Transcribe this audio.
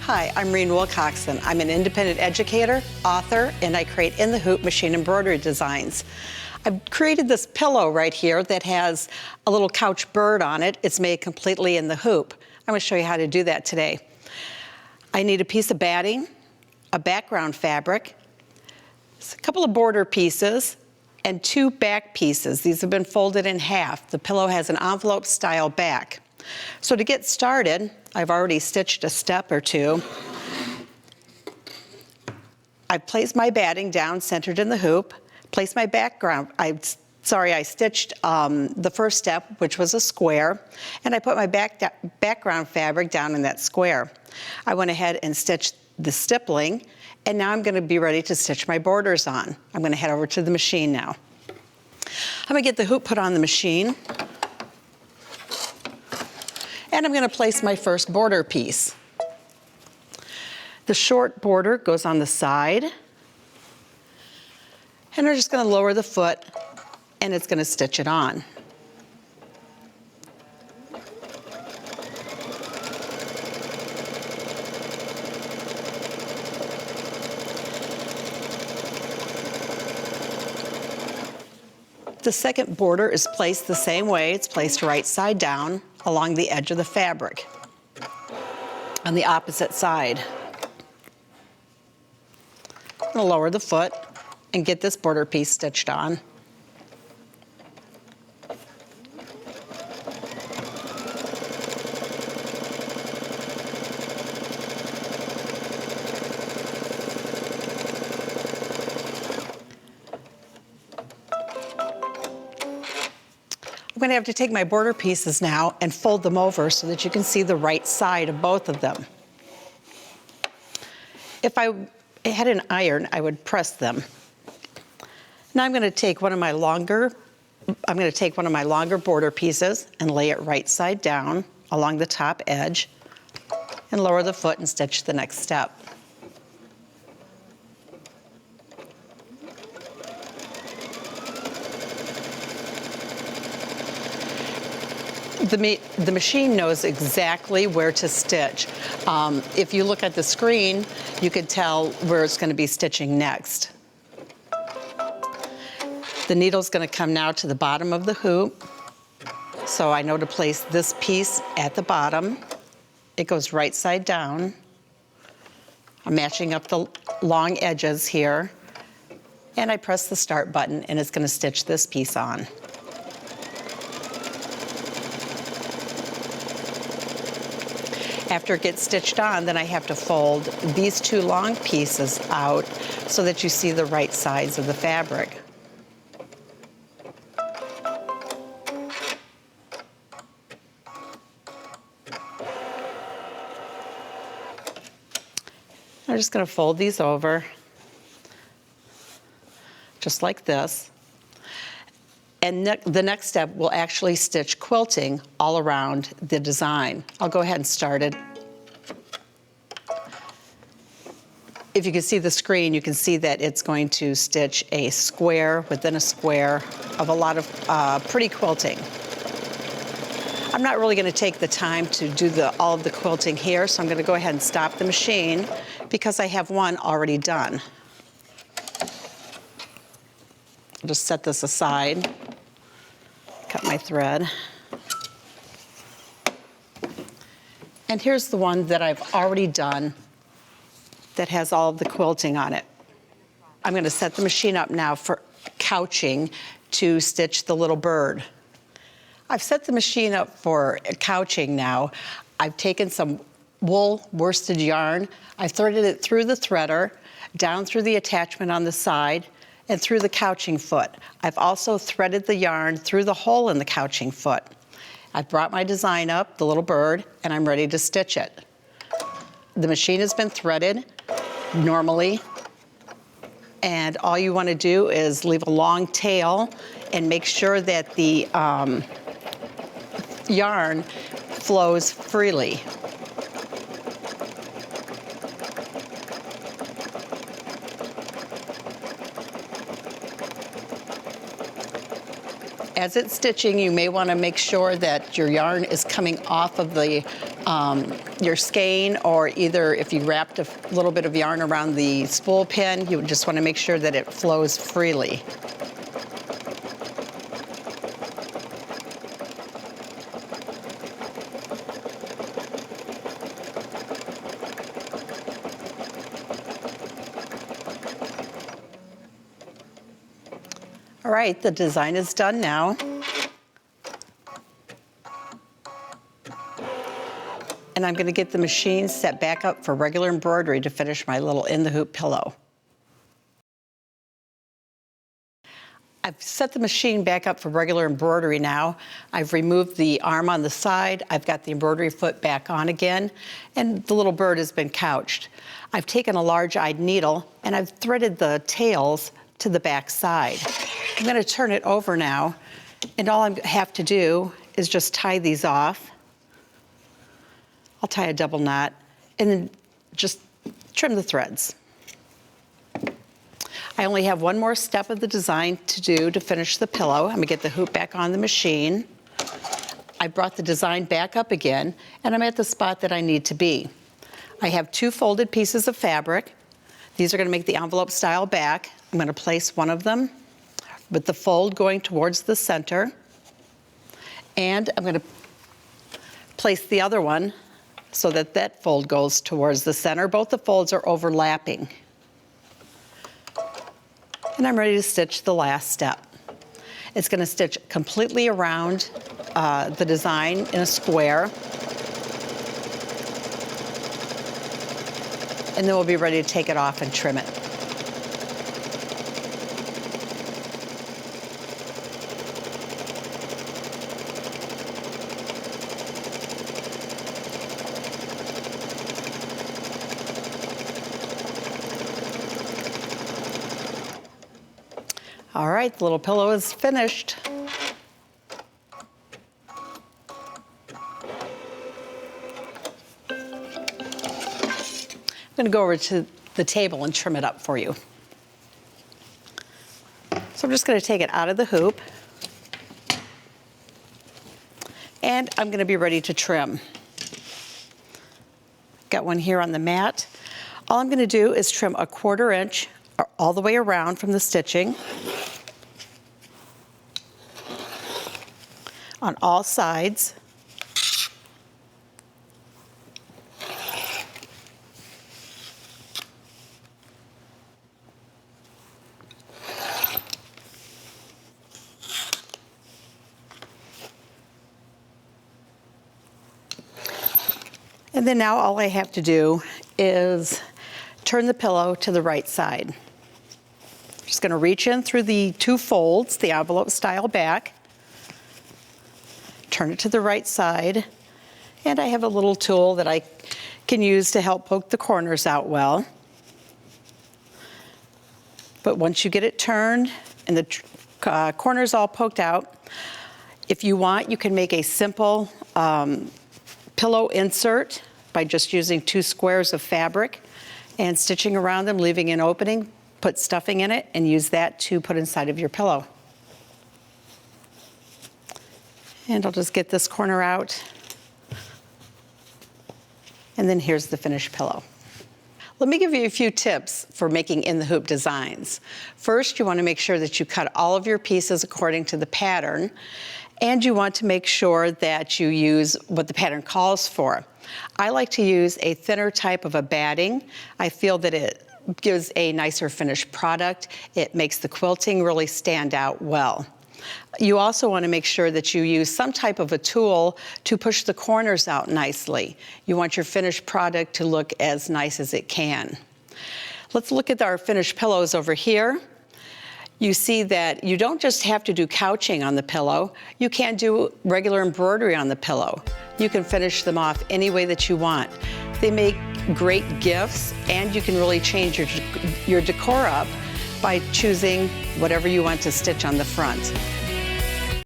Hi, I'm Reen Wilcoxon. I'm an independent educator, author, and I create in-the-hoop machine embroidery designs. I've created this pillow right here that has a little couch bird on it. It's made completely in the hoop. I'm going to show you how to do that today. I need a piece of batting, a background fabric, a couple of border pieces, and 2 back pieces. These have been folded in half. The pillow has an envelope style back. So to get started, I've already stitched a step or two. I placed my batting down centered in the hoop, placed my background, I stitched the first step, which was a square, and I put my background fabric down in that square. I went ahead and stitched the stippling, and now I'm going to be ready to stitch my borders on. I'm going to head over to the machine now. I'm going to get the hoop put on the machine, and I'm going to place my first border piece. The short border goes on the side, and I'm just going to lower the foot, and it's going to stitch it on. The second border is placed the same way. It's placed right side down along the edge of the fabric on the opposite side. I'm going to lower the foot and get this border piece stitched on. I'm going to have to take my border pieces now and fold them over so that you can see the right side of both of them. If I had an iron, I would press them. Now I'm going to take one of my longer border pieces and lay it right side down along the top edge and lower the foot and stitch the next step. The machine knows exactly where to stitch. If you look at the screen, you can tell where it's going to be stitching next. The needle's going to come now to the bottom of the hoop, so I know to place this piece at the bottom. It goes right side down. I'm matching up the long edges here, and I press the start button, and it's going to stitch this piece on. After it gets stitched on, then I have to fold these 2 long pieces out so that you see the right sides of the fabric. I'm just going to fold these over, just like this. And the next step will actually stitch quilting all around the design. I'll go ahead and start it. If you can see the screen, you can see that it's going to stitch a square within a square of a lot of pretty quilting. I'm not really going to take the time to do all of the quilting here, so I'm going to go ahead and stop the machine because I have one already done. I'll just set this aside, cut my thread. And here's the one that I've already done that has all of the quilting on it. I'm going to set the machine up now for couching to stitch the little bird. I've set the machine up for couching now. I've taken some wool worsted yarn. I've threaded it through the threader, down through the attachment on the side, and through the couching foot. I've also threaded the yarn through the hole in the couching foot. I've brought my design up, the little bird, and I'm ready to stitch it. The machine has been threaded normally, and all you want to do is leave a long tail and make sure that the yarn flows freely. As it's stitching, you may want to make sure that your yarn is coming off of the your skein, or either if you wrapped a little bit of yarn around the spool pin, you just want to make sure that it flows freely. All right, the design is done now. And I'm going to get the machine set back up for regular embroidery to finish my little in the hoop pillow. I've set the machine back up for regular embroidery now. I've removed the arm on the side. I've got the embroidery foot back on again, and the little bird has been couched. I've taken a large-eyed needle and I've threaded the tails to the back side. I'm going to turn it over now, and all I have to do is just tie these off. I'll tie a double knot and then just trim the threads. I only have one more step of the design to do to finish the pillow. I'm gonna get the hoop back on the machine. I brought the design back up again, and I'm at the spot that I need to be. I have 2 folded pieces of fabric. These are gonna make the envelope style back. I'm gonna place one of them with the fold going towards the center, and I'm gonna place the other one so that that fold goes towards the center. Both the folds are overlapping. And I'm ready to stitch the last step. It's going to stitch completely around the design in a square. And then we'll be ready to take it off and trim it. All right, the little pillow is finished. I'm going to go over to the table and trim it up for you. So I'm just going to take it out of the hoop, and I'm going to be ready to trim. Got one here on the mat. All I'm going to do is trim a 1/4 inch all the way around from the stitching on all sides. And then now all I have to do is turn the pillow to the right side. Just going to reach in through the 2 folds, the envelope style back, turn it to the right side, and I have a little tool that I can use to help poke the corners out well. But once you get it turned and the corners all poked out, if you want, you can make a simple pillow insert by just using 2 squares of fabric and stitching around them, leaving an opening, put stuffing in it, and use that to put inside of your pillow. And I'll just get this corner out. And then here's the finished pillow. Let me give you a few tips for making in the hoop designs. First, you want to make sure that you cut all of your pieces according to the pattern, and you want to make sure that you use what the pattern calls for. I like to use a thinner type of a batting. I feel that it gives a nicer finished product. It makes the quilting really stand out well. You also want to make sure that you use some type of a tool to push the corners out nicely. You want your finished product to look as nice as it can. Let's look at our finished pillows over here. You see that you don't just have to do couching on the pillow. You can do regular embroidery on the pillow. You can finish them off any way that you want. They make great gifts, and you can really change your decor up by choosing whatever you want to stitch on the front.